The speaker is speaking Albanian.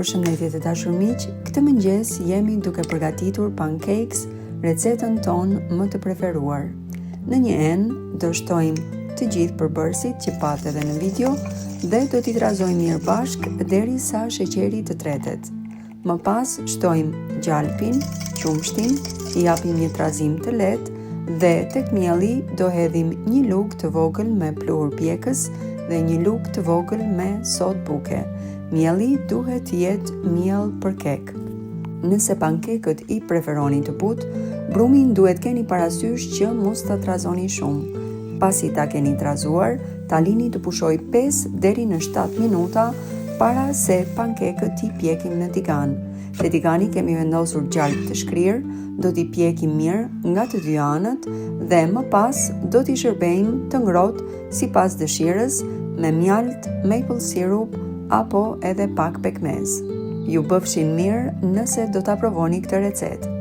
Përshëndetje të dashur miq, këtë mëngjes jemi duke përgatitur pancakes, recetën tonë më të preferuar. Në një enë do shtojmë të gjithë përbërësit që patë edhe në video dhe do t'i trazojmë mirë bashk derisa sheqeri të tretet. Më pas shtojmë gjalpin, qumshtin, i japim një trazim të lehtë dhe tek mielli do hedhim një lugë të vogël me pluhur pjekës dhe një lugë të vogël me sodë buke. Mielli duhet të jetë miell për kek. Nëse pankekët i preferoni të butë, brumin duhet keni parasysh që mos ta trazoni shumë. Pasi ta keni trazuar, ta lini të pushoj 5 deri në 7 minuta para se pankekët t'i pjekim në tigan. Te tigani kemi vendosur gjalp të shkrirë, do t'i pjekim mirë nga të dy anët dhe më pas do t'i shërbejmë të ngrohtë sipas dëshirës me mjalt, maple syrup apo edhe pak pekmez. Ju bëfshin mirë nëse do ta provoni këtë recetë.